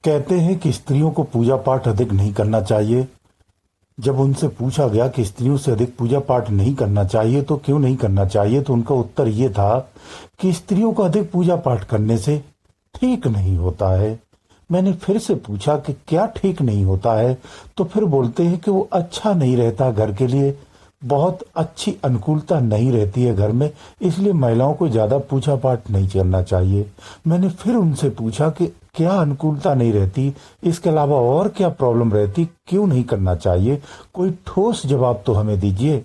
कहते हैं कि स्त्रियों को पूजा पाठ अधिक नहीं करना चाहिए। जब उनसे पूछा गया कि स्त्रियों से अधिक पूजा पाठ नहीं करना चाहिए तो क्यों नहीं करना चाहिए, तो उनका उत्तर ये था कि स्त्रियों को अधिक पूजा पाठ करने से ठीक नहीं होता है। मैंने फिर से पूछा कि क्या ठीक नहीं होता है, तो फिर बोलते हैं कि वो अच्छा नहीं रहता घर के लिए, बहुत अच्छी अनुकूलता नहीं रहती है घर में, इसलिए महिलाओं को ज्यादा पूजा पाठ नहीं करना चाहिए। मैंने फिर उनसे पूछा कि क्या अनुकूलता नहीं रहती, इसके अलावा और क्या प्रॉब्लम रहती, क्यों नहीं करना चाहिए, कोई ठोस जवाब तो हमें दीजिए।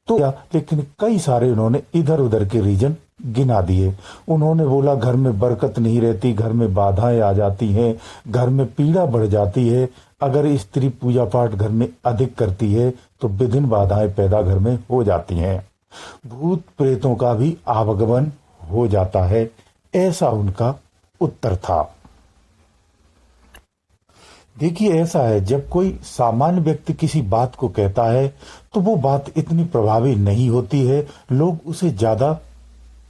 तो क्या, लेकिन कई सारे उन्होंने इधर उधर के रीजन गिना दिए। उन्होंने बोला घर में बरकत नहीं रहती, घर में बाधाएं आ जाती हैं, घर में पीड़ा बढ़ जाती है, अगर स्त्री पूजा पाठ घर में अधिक करती है तो विभिन्न बाधाएं पैदा घर में हो जाती हैं, भूत प्रेतों का भी आवागमन हो जाता है। ऐसा उनका उत्तर था। देखिए, ऐसा है, जब कोई सामान्य व्यक्ति किसी बात को कहता है तो वो बात इतनी प्रभावी नहीं होती है, लोग उसे ज्यादा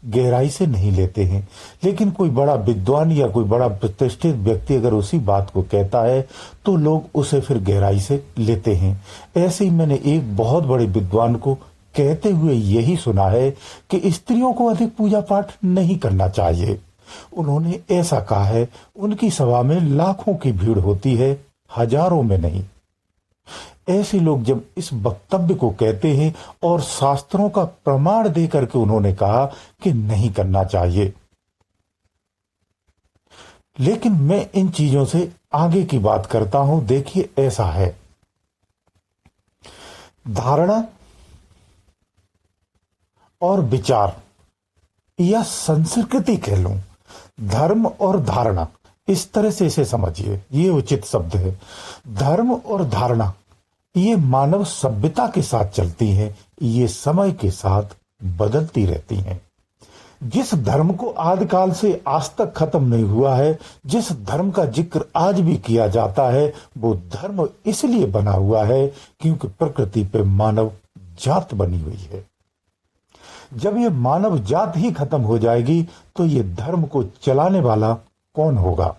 गहराई से नहीं लेते हैं। लेकिन कोई बड़ा विद्वान या कोई बड़ा प्रतिष्ठित व्यक्ति अगर उसी बात को कहता है तो लोग उसे फिर गहराई से लेते हैं। ऐसे ही मैंने एक बहुत बड़े विद्वान को कहते हुए यही सुना है कि स्त्रियों को अधिक पूजा पाठ नहीं करना चाहिए। उन्होंने ऐसा कहा है। उनकी सभा में लाखों की भीड़ होती है, हजारों में नहीं। ऐसे लोग जब इस वक्तव्य को कहते हैं और शास्त्रों का प्रमाण देकर के उन्होंने कहा कि नहीं करना चाहिए, लेकिन मैं इन चीजों से आगे की बात करता हूं। देखिए, ऐसा है, धारणा और विचार या संस्कृति कह लूं, धर्म और धारणा, इस तरह से इसे समझिए, ये उचित शब्द है। धर्म और धारणा ये मानव सभ्यता के साथ चलती हैं, ये समय के साथ बदलती रहती हैं। जिस धर्म को आदिकाल से आज तक खत्म नहीं हुआ है, जिस धर्म का जिक्र आज भी किया जाता है, वो धर्म इसलिए बना हुआ है क्योंकि प्रकृति पे मानव जात बनी हुई है। जब ये मानव जात ही खत्म हो जाएगी तो ये धर्म को चलाने वाला कौन होगा?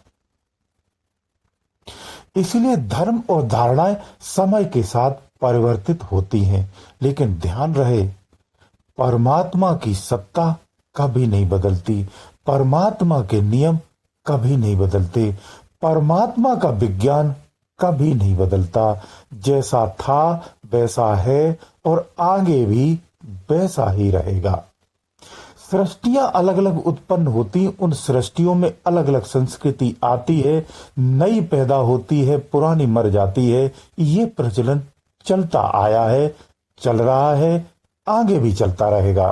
इसलिए धर्म और धारणाएं समय के साथ परिवर्तित होती हैं, लेकिन ध्यान रहे, परमात्मा की सत्ता कभी नहीं बदलती, परमात्मा के नियम कभी नहीं बदलते, परमात्मा का विज्ञान कभी नहीं बदलता। जैसा था वैसा है और आगे भी वैसा ही रहेगा। सृष्टियां अलग अलग उत्पन्न होती, उन सृष्टियों में अलग अलग संस्कृति आती है, नई पैदा होती है, पुरानी मर जाती है। ये प्रचलन चलता आया है, चल रहा है, आगे भी चलता रहेगा।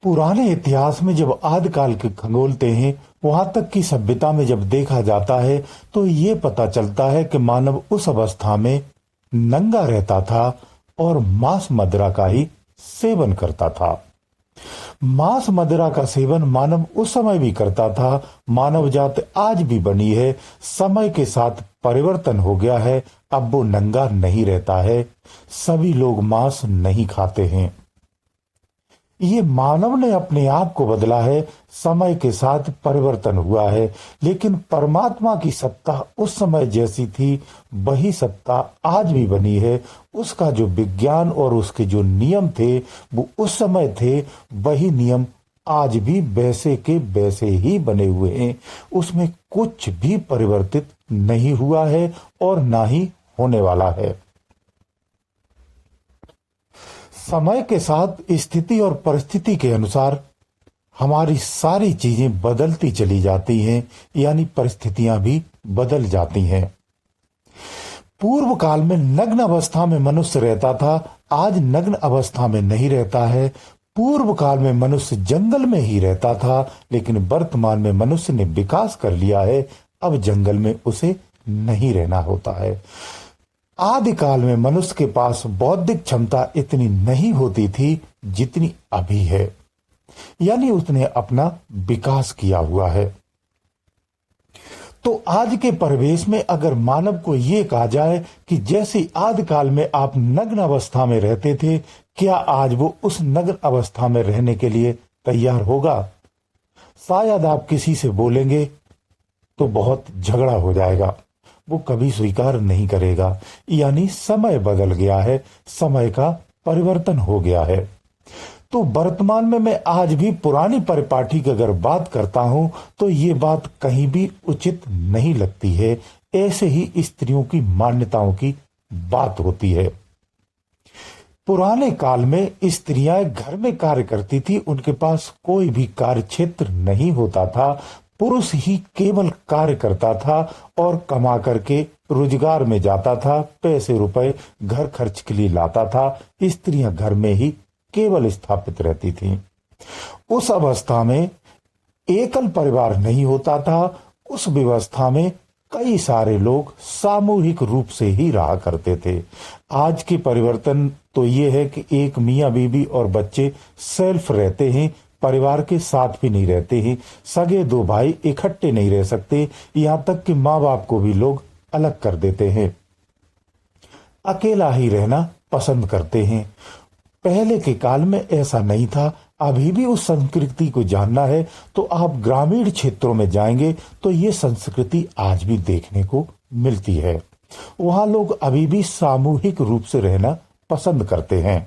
पुराने इतिहास में जब आदिकाल के खंगोलते हैं, वहां तक की सभ्यता में जब देखा जाता है तो ये पता चलता है कि मानव उस अवस्था में नंगा रहता था और मांस मदिरा का ही सेवन करता था। मांस मदिरा का सेवन मानव उस समय भी करता था, मानव जात आज भी बनी है। समय के साथ परिवर्तन हो गया है, अब वो नंगा नहीं रहता है, सभी लोग मांस नहीं खाते हैं। ये मानव ने अपने आप को बदला है, समय के साथ परिवर्तन हुआ है, लेकिन परमात्मा की सत्ता उस समय जैसी थी वही सत्ता आज भी बनी है। उसका जो विज्ञान और उसके जो नियम थे वो उस समय थे, वही नियम आज भी वैसे के वैसे ही बने हुए हैं। उसमें कुछ भी परिवर्तित नहीं हुआ है और ना ही होने वाला है। समय के साथ स्थिति और परिस्थिति के अनुसार हमारी सारी चीजें बदलती चली जाती हैं, यानी परिस्थितियां भी बदल जाती हैं। पूर्व काल में नग्न अवस्था में मनुष्य रहता था, आज नग्न अवस्था में नहीं रहता है। पूर्व काल में मनुष्य जंगल में ही रहता था, लेकिन वर्तमान में मनुष्य ने विकास कर लिया है, अब जंगल में उसे नहीं रहना होता है। आदिकाल में मनुष्य के पास बौद्धिक क्षमता इतनी नहीं होती थी जितनी अभी है, यानी उसने अपना विकास किया हुआ है। तो आज के परिवेश में अगर मानव को यह कहा जाए कि जैसे आदिकाल में आप नग्न अवस्था में रहते थे, क्या आज वो उस नग्न अवस्था में रहने के लिए तैयार होगा? शायद आप किसी से बोलेंगे तो बहुत झगड़ा हो जाएगा, वो कभी स्वीकार नहीं करेगा। यानी समय बदल गया है, समय का परिवर्तन हो गया है। तो वर्तमान में मैं आज भी पुरानी परिपाटी की अगर बात करता हूं तो ये बात कहीं भी उचित नहीं लगती है। ऐसे ही स्त्रियों की मान्यताओं की बात होती है। पुराने काल में स्त्रियां घर में कार्य करती थी, उनके पास कोई भी कार्य क्षेत्र नहीं होता था। पुरुष ही केवल कार्य करता था और कमा करके रोजगार में जाता था, पैसे रुपए घर खर्च के लिए लाता था। स्त्रियां घर में ही केवल स्थापित रहती थीं। उस अवस्था में एकल परिवार नहीं होता था। उस व्यवस्था में कई सारे लोग सामूहिक रूप से ही रहा करते थे। आज के परिवर्तन तो ये है कि एक मियाँ बीबी और बच्चे सेल्फ रहते हैं, परिवार के साथ भी नहीं रहते हैं। सगे दो भाई इकट्ठे नहीं रह सकते, यहाँ तक कि माँ बाप को भी लोग अलग कर देते हैं, अकेला ही रहना पसंद करते हैं। पहले के काल में ऐसा नहीं था। अभी भी उस संस्कृति को जानना है तो आप ग्रामीण क्षेत्रों में जाएंगे तो ये संस्कृति आज भी देखने को मिलती है। वहां लोग अभी भी सामूहिक रूप से रहना पसंद करते हैं।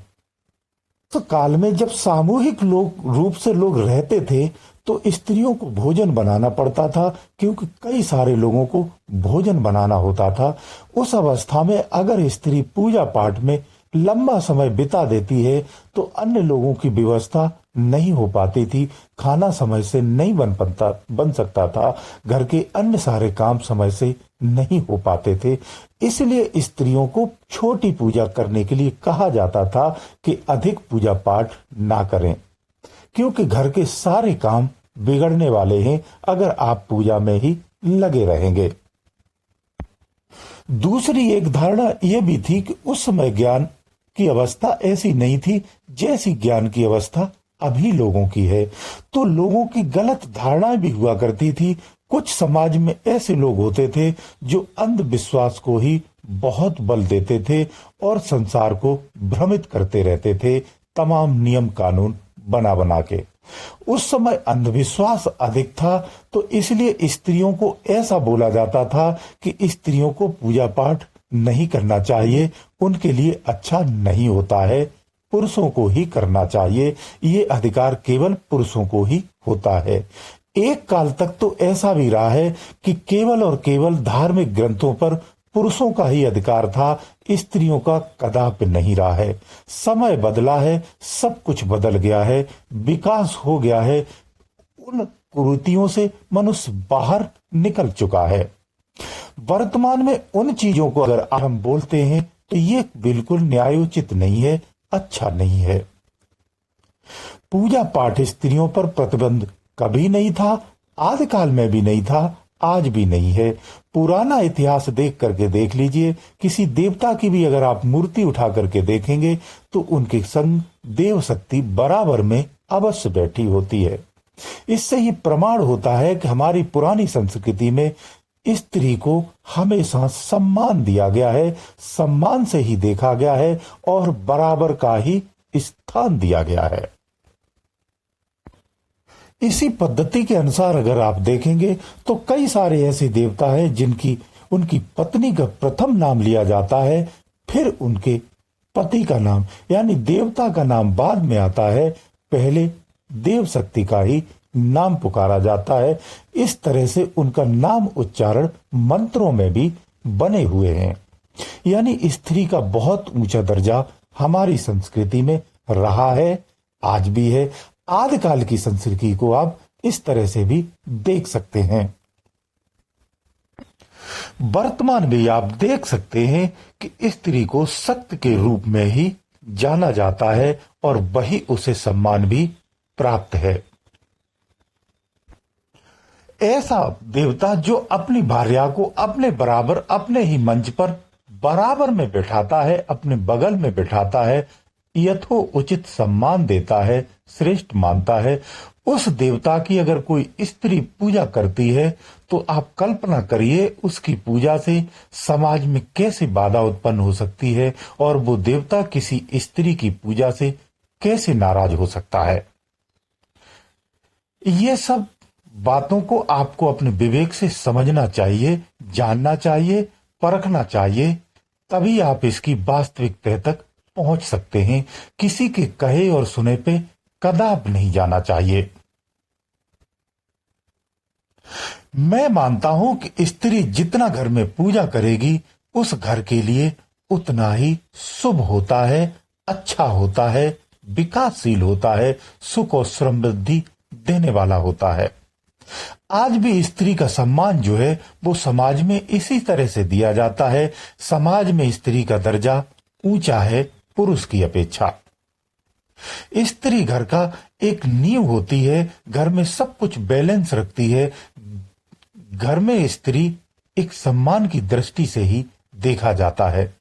तो काल में जब सामूहिक रूप से लोग रहते थे तो स्त्रियों को भोजन बनाना पड़ता था, क्योंकि कई सारे लोगों को भोजन बनाना होता था। उस अवस्था में अगर स्त्री पूजा पाठ में लंबा समय बिता देती है तो अन्य लोगों की व्यवस्था नहीं हो पाती थी, खाना समय से नहीं बन सकता था, घर के अन्य सारे काम समय से नहीं हो पाते थे। इसलिए स्त्रियों को छोटी पूजा करने के लिए कहा जाता था कि अधिक पूजा पाठ ना करें, क्योंकि घर के सारे काम बिगड़ने वाले हैं अगर आप पूजा में ही लगे रहेंगे। दूसरी एक धारणा यह भी थी कि उस समय ज्ञान की अवस्था ऐसी नहीं थी जैसी ज्ञान की अवस्था अभी लोगों की है। तो लोगों की गलत धारणाएं भी हुआ करती थी। कुछ समाज में ऐसे लोग होते थे जो अंधविश्वास को ही बहुत बल देते थे और संसार को भ्रमित करते रहते थे, तमाम नियम कानून बना बना के। उस समय अंधविश्वास अधिक था, तो इसलिए स्त्रियों को ऐसा बोला जाता था कि स्त्रियों को पूजा पाठ नहीं करना चाहिए, उनके लिए अच्छा नहीं होता है, पुरुषों को ही करना चाहिए, ये अधिकार केवल पुरुषों को ही होता है। एक काल तक तो ऐसा भी रहा है कि केवल और केवल धार्मिक ग्रंथों पर पुरुषों का ही अधिकार था, स्त्रियों का कदापि नहीं रहा है। समय बदला है, सब कुछ बदल गया है, विकास हो गया है, उन कुरीतियों से मनुष्य बाहर निकल चुका है। वर्तमान में उन चीजों को अगर हम बोलते हैं तो ये बिल्कुल न्यायोचित नहीं है, अच्छा नहीं है। पूजा पाठ स्त्रियों पर प्रतिबंध कभी नहीं था, आदिकाल में भी नहीं था, आज भी नहीं है। पुराना इतिहास देख करके देख लीजिए, किसी देवता की भी अगर आप मूर्ति उठा करके देखेंगे तो उनके संग देव शक्ति बराबर में अवश्य बैठी होती है। इससे ही प्रमाण होता है कि हमारी पुरानी संस्कृति में स्त्री को हमेशा सम्मान दिया गया है, सम्मान से ही देखा गया है और बराबर का ही स्थान दिया गया है। इसी पद्धति के अनुसार अगर आप देखेंगे तो कई सारे ऐसे देवता हैं जिनकी उनकी पत्नी का प्रथम नाम लिया जाता है, फिर उनके पति का नाम, यानी देवता का नाम बाद में आता है, पहले देव शक्ति का ही नाम पुकारा जाता है। इस तरह से उनका नाम उच्चारण मंत्रों में भी बने हुए हैं। यानी स्त्री का बहुत ऊंचा दर्जा हमारी संस्कृति में रहा है, आज भी है। आदिकाल की संस्कृति को आप इस तरह से भी देख सकते हैं। वर्तमान में आप देख सकते हैं कि स्त्री को सत्य के रूप में ही जाना जाता है और वही उसे सम्मान भी प्राप्त है। ऐसा देवता जो अपनी भार्या को अपने बराबर, अपने ही मंच पर बराबर में बैठाता है, अपने बगल में बैठाता है, यथोचित सम्मान देता है, श्रेष्ठ मानता है, उस देवता की अगर कोई स्त्री पूजा करती है तो आप कल्पना करिए उसकी पूजा से समाज में कैसे बाधा उत्पन्न हो सकती है और वो देवता किसी स्त्री की पूजा से कैसे नाराज हो सकता है। ये सब बातों को आपको अपने विवेक से समझना चाहिए, जानना चाहिए, परखना चाहिए, तभी आप इसकी वास्तविक तह तक पहुंच सकते हैं। किसी के कहे और सुने पे कदाप नहीं जाना चाहिए। मैं मानता हूं कि स्त्री जितना घर में पूजा करेगी उस घर के लिए उतना ही शुभ होता है, अच्छा होता है, विकासशील होता है, सुख और समृद्धि देने वाला होता है। आज भी स्त्री का सम्मान जो है वो समाज में इसी तरह से दिया जाता है। समाज में स्त्री का दर्जा ऊंचा है पुरुष की अपेक्षा। स्त्री घर का एक नींव होती है, घर में सब कुछ बैलेंस रखती है। घर में स्त्री एक सम्मान की दृष्टि से ही देखा जाता है।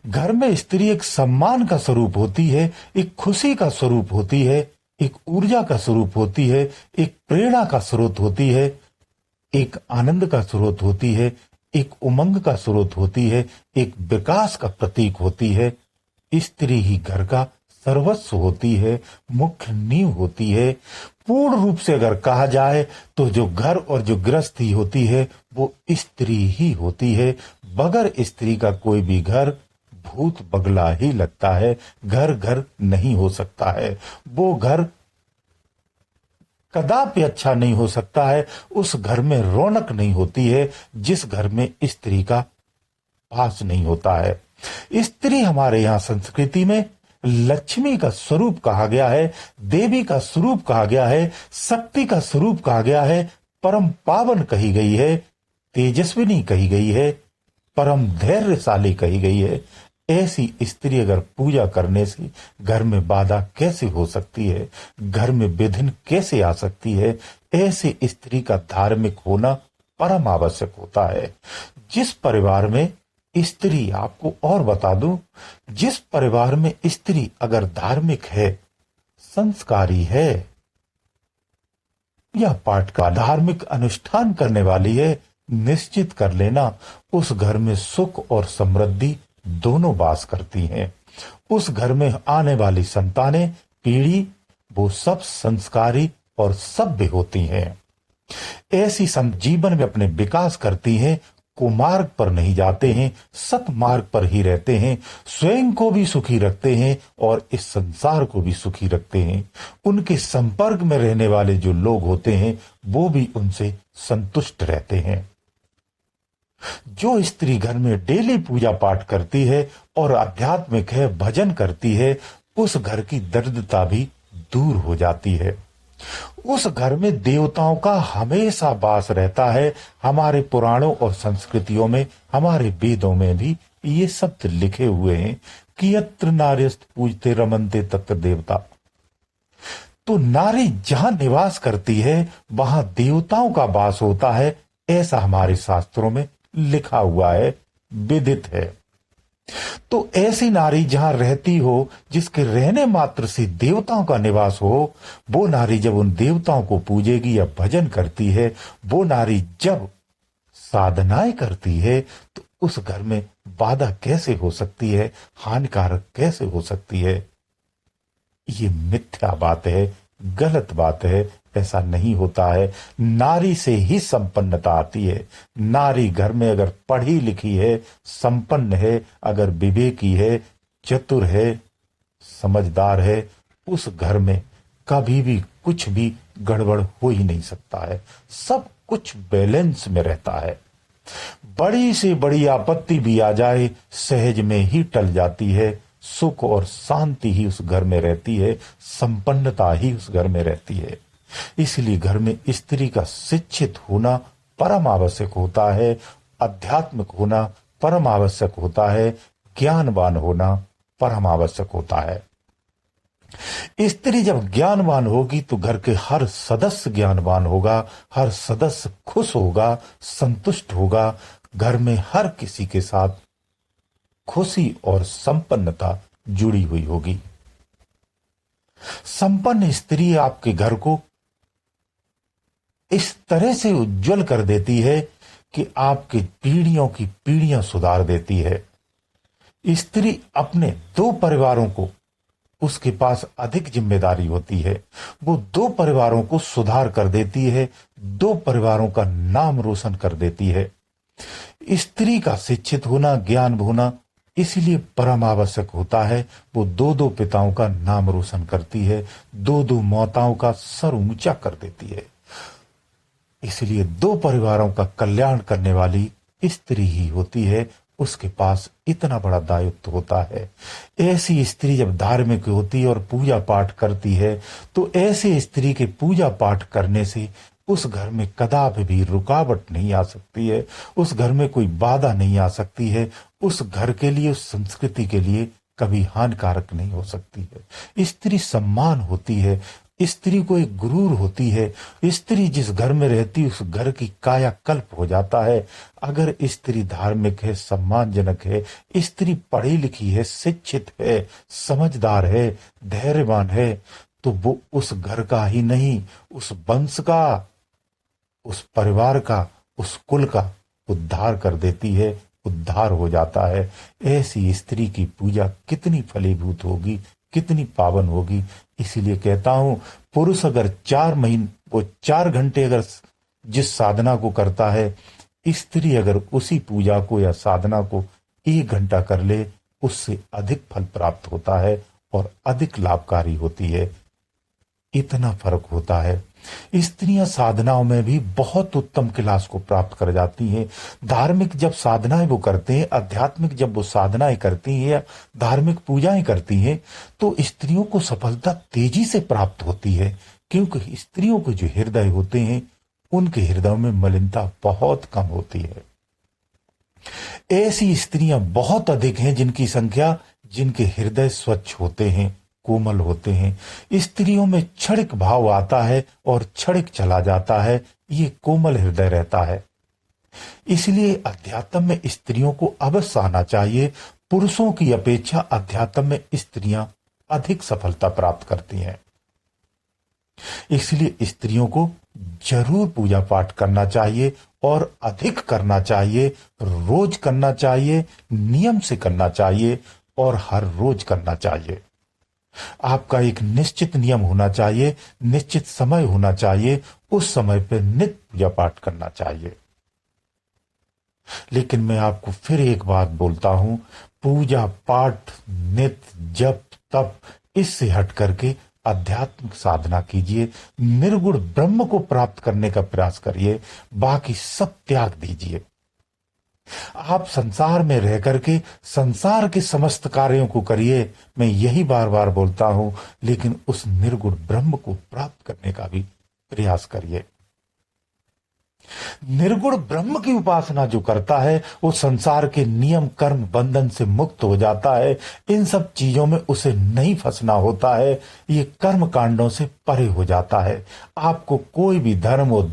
घर में स्त्री एक सम्मान का स्वरूप होती है, एक खुशी का स्वरूप होती है, एक ऊर्जा का स्वरूप होती है, एक प्रेरणा का स्रोत होती है, एक आनंद का स्रोत होती है, एक उमंग का स्रोत होती है, एक विकास का प्रतीक होती है। स्त्री ही घर का सर्वस्व होती है, मुख्य नींव होती है। पूर्ण रूप से अगर कहा जाए तो जो घर और जो गृहस्थी होती है वो स्त्री ही होती है। बगैर स्त्री का कोई भी घर भूत बगला ही लगता है, घर घर नहीं हो सकता है। वो घर कदापि अच्छा नहीं हो सकता है। उस घर में रौनक नहीं होती है जिस घर में स्त्री का वास नहीं होता है। स्त्री हमारे यहाँ संस्कृति में लक्ष्मी का स्वरूप कहा गया है, देवी का स्वरूप कहा गया है, शक्ति का स्वरूप कहा गया है, परम पावन कही गई है, तेजस्विनी कही गई है, परम धैर्यशाली कही गई है। ऐसी स्त्री अगर पूजा करने से घर में बाधा कैसे हो सकती है, घर में विघ्न कैसे आ सकती है। ऐसी स्त्री का धार्मिक होना परम आवश्यक होता है। जिस परिवार में स्त्री, आपको और बता दूं, जिस परिवार में स्त्री अगर धार्मिक है, संस्कारी है, या पाठ का धार्मिक अनुष्ठान करने वाली है, निश्चित कर लेना उस घर में सुख और समृद्धि दोनों वास करती हैं। उस घर में आने वाली संतानें, पीढ़ी, वो सब संस्कारी और सभ्य होती हैं। ऐसी जीवन में अपने विकास करती हैं, कुमार्ग पर नहीं जाते हैं, सतमार्ग पर ही रहते हैं, स्वयं को भी सुखी रखते हैं और इस संसार को भी सुखी रखते हैं। उनके संपर्क में रहने वाले जो लोग होते हैं वो भी उनसे संतुष्ट रहते हैं। जो स्त्री घर में डेली पूजा पाठ करती है और आध्यात्मिक है, भजन करती है, उस घर की दरिद्रता भी दूर हो जाती है। उस घर में देवताओं का हमेशा वास रहता है। हमारे पुराणों और संस्कृतियों में, हमारे वेदों में भी ये शब्द लिखे हुए हैं कि यत्र नार्यस्त पूजते रमनते तत्र देवता। तो नारी जहां निवास करती है वहां देवताओं का वास होता है, ऐसा हमारे शास्त्रों में लिखा हुआ है, विदित है। तो ऐसी नारी जहां रहती हो, जिसके रहने मात्र से देवताओं का निवास हो, वो नारी जब उन देवताओं को पूजेगी या भजन करती है, वो नारी जब साधनाएं करती है, तो उस घर में बाधा कैसे हो सकती है, हानिकारक कैसे हो सकती है। ये मिथ्या बात है, गलत बात है, ऐसा नहीं होता है। नारी से ही संपन्नता आती है। नारी घर में अगर पढ़ी लिखी है, संपन्न है, अगर विवेकी है, चतुर है, समझदार है, उस घर में कभी भी कुछ भी गड़बड़ हो ही नहीं सकता है। सब कुछ बैलेंस में रहता है। बड़ी से बड़ी आपत्ति भी आ जाए, सहज में ही टल जाती है। सुख और शांति ही उस घर में रहती है, संपन्नता ही उस घर में रहती है। इसलिए घर में स्त्री का शिक्षित होना परम आवश्यक होता है, आध्यात्मिक होना परम आवश्यक होता है, ज्ञानवान होना परम आवश्यक होता है। स्त्री जब ज्ञानवान होगी तो घर के हर सदस्य ज्ञानवान होगा, हर सदस्य खुश होगा, संतुष्ट होगा। घर में हर किसी के साथ खुशी और संपन्नता जुड़ी हुई होगी। संपन्न स्त्री आपके घर को इस तरह से उज्जवल कर देती है कि आपके पीढ़ियों की पीढ़ियां सुधार देती है। स्त्री अपने दो परिवारों को उसके पास अधिक जिम्मेदारी होती है। वो दो परिवारों को सुधार कर देती है, दो परिवारों का नाम रोशन कर देती है। स्त्री का शिक्षित होना, ज्ञान होना इसलिए परम आवश्यक होता है। वो दो दो पिताओं का नाम रोशन करती है, दो दो माताओं का सर ऊंचा कर देती है। इसलिए दो परिवारों का कल्याण करने वाली स्त्री ही होती है। उसके पास इतना बड़ा दायित्व होता है। ऐसी स्त्री जब धार्मिक होती है और पूजा पाठ करती है, तो ऐसे स्त्री के पूजा पाठ करने से उस घर में कदापि भी रुकावट नहीं आ सकती है, उस घर में कोई बाधा नहीं आ सकती है, उस घर के लिए, उस संस्कृति के लिए कभी हानिकारक नहीं हो सकती है। स्त्री सम्मान होती है, स्त्री को एक गुरूर होती है। स्त्री जिस घर में रहती उस घर की कायाकल्प हो जाता है। अगर स्त्री धार्मिक है, सम्मानजनक है, स्त्री पढ़ी लिखी है, शिक्षित है, समझदार है, धैर्यवान है, तो वो उस घर का ही नहीं, उस वंश का, उस परिवार का, उस कुल का उद्धार कर देती है, उद्धार हो जाता है। ऐसी स्त्री की पूजा कितनी फलीभूत होगी, कितनी पावन होगी। इसीलिए कहता हूं, पुरुष अगर 4 महीने, वो 4 घंटे अगर जिस साधना को करता है, स्त्री अगर उसी पूजा को या साधना को 1 घंटा कर ले, उससे अधिक फल प्राप्त होता है और अधिक लाभकारी होती है। इतना फर्क होता है। स्त्रियां साधनाओं में भी बहुत उत्तम क्लास को प्राप्त कर जाती हैं। धार्मिक जब साधनाएं वो करते हैं, आध्यात्मिक जब वो साधनाएं करती हैं या धार्मिक पूजाएं करती हैं, तो स्त्रियों को सफलता तेजी से प्राप्त होती है। क्योंकि स्त्रियों के जो हृदय होते हैं, उनके हृदय में मलिनता बहुत कम होती है। ऐसी स्त्रियां बहुत अधिक हैं जिनकी संख्या, जिनके हृदय स्वच्छ होते हैं, कोमल होते हैं। स्त्रियों में क्षणिक भाव आता है और क्षणिक चला जाता है। ये कोमल हृदय रहता है। इसलिए अध्यात्म में स्त्रियों को अवश्य आना चाहिए। पुरुषों की अपेक्षा अध्यात्म में स्त्रियां अधिक सफलता प्राप्त करती हैं। इसलिए स्त्रियों को जरूर पूजा पाठ करना चाहिए और अधिक करना चाहिए, रोज करना चाहिए, नियम से करना चाहिए और हर रोज करना चाहिए। आपका एक निश्चित नियम होना चाहिए, निश्चित समय होना चाहिए, उस समय पे नित्य पूजा पाठ करना चाहिए। लेकिन मैं आपको फिर एक बात बोलता हूं, पूजा पाठ, नित्य जप तप, इससे हट करके आध्यात्मिक साधना कीजिए, निर्गुण ब्रह्म को प्राप्त करने का प्रयास करिए, बाकी सब त्याग दीजिए। आप संसार में रह करके संसार के समस्त कार्यों को करिए, मैं यही बार बार बोलता हूं, लेकिन उस निर्गुण ब्रह्म को प्राप्त करने का भी प्रयास करिए। निर्गुण ब्रह्म की उपासना जो करता है, वो संसार के नियम कर्म बंधन से मुक्त हो जाता है। इन सब चीजों में उसे नहीं फंसना होता है। ये कर्म कांडों से परे हो जाता है। आपको कोई भी धर्म और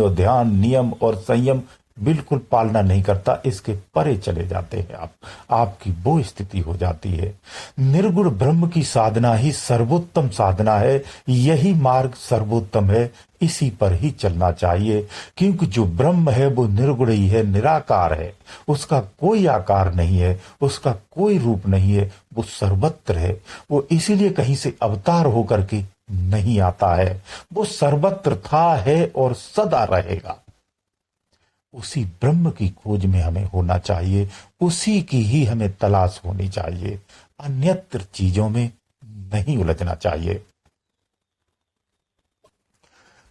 ध्यान नियम और संयम बिल्कुल पालना नहीं करता, इसके परे चले जाते हैं आप। आपकी वो स्थिति हो जाती है। निर्गुण ब्रह्म की साधना ही सर्वोत्तम साधना है। यही मार्ग सर्वोत्तम है, इसी पर ही चलना चाहिए। क्योंकि जो ब्रह्म है वो निर्गुण ही है, निराकार है। उसका कोई आकार नहीं है, उसका कोई रूप नहीं है, वो सर्वत्र है। वो इसीलिए कहीं से अवतार होकर के नहीं आता है। वो सर्वत्र था, है और सदा रहेगा। उसी ब्रह्म की खोज में हमें होना चाहिए, उसी की ही हमें तलाश होनी चाहिए। अन्यत्र चीजों में नहीं उलझना चाहिए।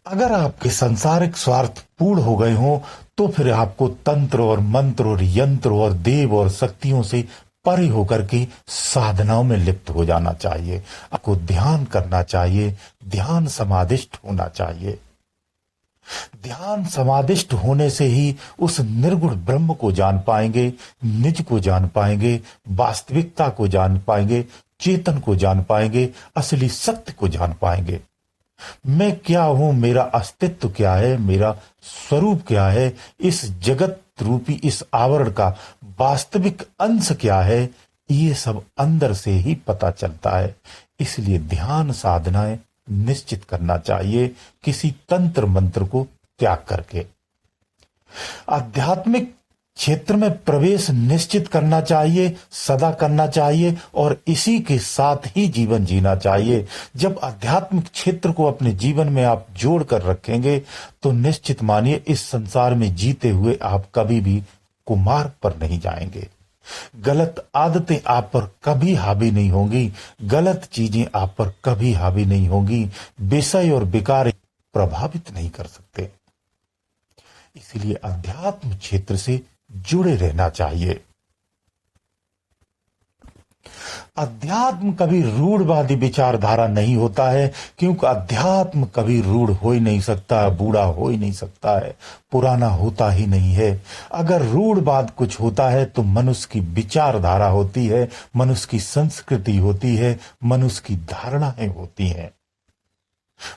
अगर आपके सांसारिक स्वार्थ पूर्ण हो गए हों, तो फिर आपको तंत्र और मंत्र और यंत्र और देव और शक्तियों से परे होकर के साधनाओं में लिप्त हो जाना चाहिए। आपको ध्यान करना चाहिए, ध्यान समाधिष्ठ होना चाहिए। ध्यान समाधिष्ठ होने से ही उस निर्गुण ब्रह्म को जान पाएंगे, निज को जान पाएंगे, वास्तविकता को जान पाएंगे, चेतन को जान पाएंगे, असली सत्य को जान पाएंगे। मैं क्या हूं, मेरा अस्तित्व क्या है, मेरा स्वरूप क्या है, इस जगत रूपी इस आवरण का वास्तविक अंश क्या है, ये सब अंदर से ही पता चलता है। इसलिए ध्यान साधनाएं निश्चित करना चाहिए, किसी तंत्र मंत्र को त्याग करके। आध्यात्मिक क्षेत्र में प्रवेश निश्चित करना चाहिए, सदा करना चाहिए और इसी के साथ ही जीवन जीना चाहिए। जब आध्यात्मिक क्षेत्र को अपने जीवन में आप जोड़ कर रखेंगे तो निश्चित मानिए इस संसार में जीते हुए आप कभी भी कुमार्ग पर नहीं जाएंगे। गलत आदतें आप पर कभी हावी नहीं होंगी, गलत चीजें आप पर कभी हावी नहीं होंगी, विषय और विकार प्रभावित नहीं कर सकते। इसलिए अध्यात्म क्षेत्र से जुड़े रहना चाहिए। अध्यात्म कभी रूढ़वादी विचारधारा नहीं होता है, क्योंकि अध्यात्म कभी रूढ़ हो ही नहीं सकता, बूढ़ा हो ही नहीं सकता है, पुराना होता ही नहीं है। अगर रूढ़वाद कुछ होता है तो मनुष्य की विचारधारा होती है, मनुष्य की संस्कृति होती है, मनुष्य की धारणाएं होती हैं,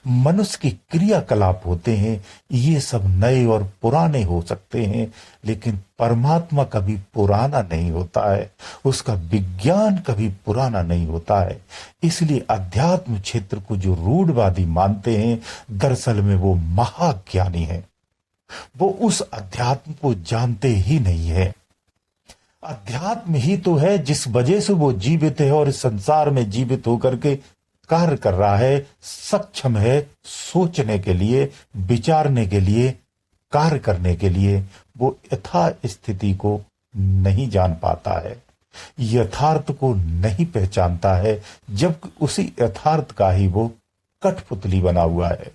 मनुष्य की क्रियाकलाप होते हैं। ये सब नए और पुराने हो सकते हैं, लेकिन परमात्मा कभी पुराना नहीं होता है, उसका विज्ञान कभी पुराना नहीं होता है। इसलिए अध्यात्म क्षेत्र को जो रूढ़वादी मानते हैं, दरअसल में वो महाज्ञानी है, वो उस अध्यात्म को जानते ही नहीं है। अध्यात्म ही तो है जिस वजह से वो जीवित है और इस संसार में जीवित होकर के कार्य कर रहा है, सक्षम है सोचने के लिए, विचारने के लिए, कार्य करने के लिए। वो यथा स्थिति को नहीं जान पाता है, यथार्थ को नहीं पहचानता है, जबकि उसी यथार्थ का ही वो कठपुतली बना हुआ है।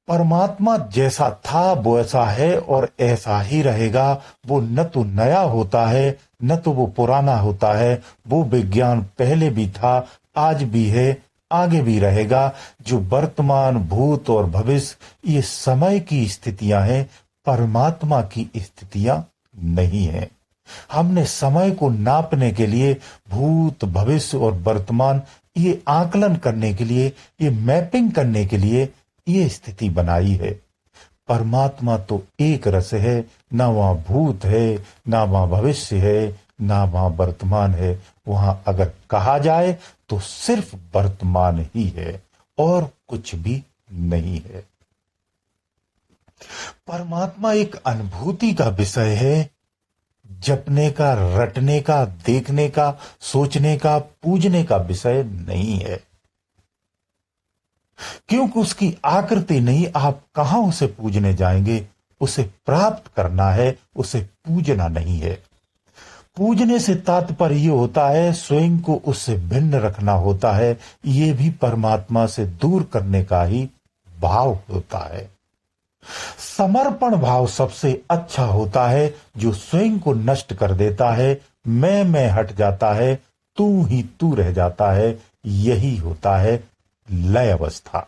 परमात्मा जैसा था वो ऐसा है और ऐसा ही रहेगा। वो न तो नया होता है, न तो वो पुराना होता है। वो विज्ञान पहले भी था, आज भी है, आगे भी रहेगा। जो वर्तमान, भूत और भविष्य ये समय की स्थितियां हैं, परमात्मा की स्थितियां नहीं है। हमने समय को नापने के लिए, भूत, भविष्य और वर्तमान ये आकलन करने के लिए, ये मैपिंग करने के लिए ये स्थिति बनाई है। परमात्मा तो एक रस है, ना वहां भूत है, ना वहां भविष्य है, ना वहां वर्तमान है। वहां अगर कहा जाए तो सिर्फ वर्तमान ही है और कुछ भी नहीं है। परमात्मा एक अनुभूति का विषय है, जपने का, रटने का, देखने का, सोचने का, पूजने का विषय नहीं है। क्योंकि उसकी आकृति नहीं, आप कहां उसे पूजने जाएंगे? उसे प्राप्त करना है, उसे पूजना नहीं है। पूजने से तात्पर्य ये होता है स्वयं को उससे भिन्न रखना होता है। ये भी परमात्मा से दूर करने का ही भाव होता है। समर्पण भाव सबसे अच्छा होता है, जो स्वयं को नष्ट कर देता है, मैं हट जाता है, तू ही तू रह जाता है। यही होता है लय अवस्था।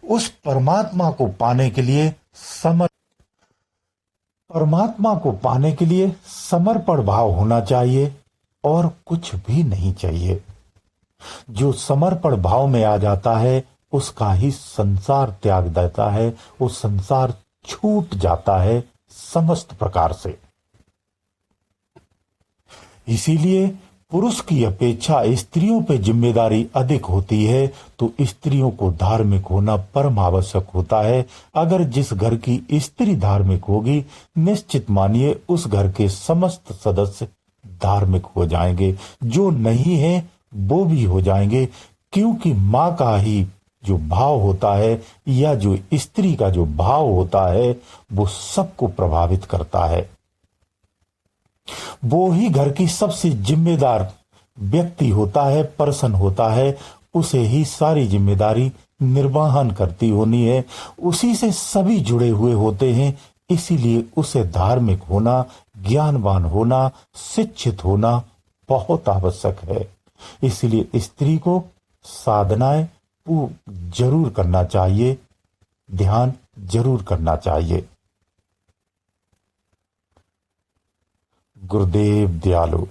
उस परमात्मा को पाने के लिए समर्पण भाव होना चाहिए और कुछ भी नहीं चाहिए। जो समर्पण भाव में आ जाता है उसका ही संसार त्याग देता है, वो संसार छूट जाता है समस्त प्रकार से। इसीलिए पुरुष की अपेक्षा स्त्रियों पे जिम्मेदारी अधिक होती है, तो स्त्रियों को धार्मिक होना परम आवश्यक होता है। अगर जिस घर की स्त्री धार्मिक होगी, निश्चित मानिए उस घर के समस्त सदस्य धार्मिक हो जाएंगे। जो नहीं है वो भी हो जाएंगे, क्योंकि माँ का ही जो भाव होता है या जो स्त्री का जो भाव होता है वो सबको प्रभावित करता है। वो ही घर की सबसे जिम्मेदार व्यक्ति होता है, पर्सन होता है। उसे ही सारी जिम्मेदारी निर्वहन करती होनी है, उसी से सभी जुड़े हुए होते हैं। इसीलिए उसे धार्मिक होना, ज्ञानवान होना, शिक्षित होना बहुत आवश्यक है। इसलिए स्त्री को साधनाएं जरूर करना चाहिए, ध्यान जरूर करना चाहिए। गुरुदेव दयालु।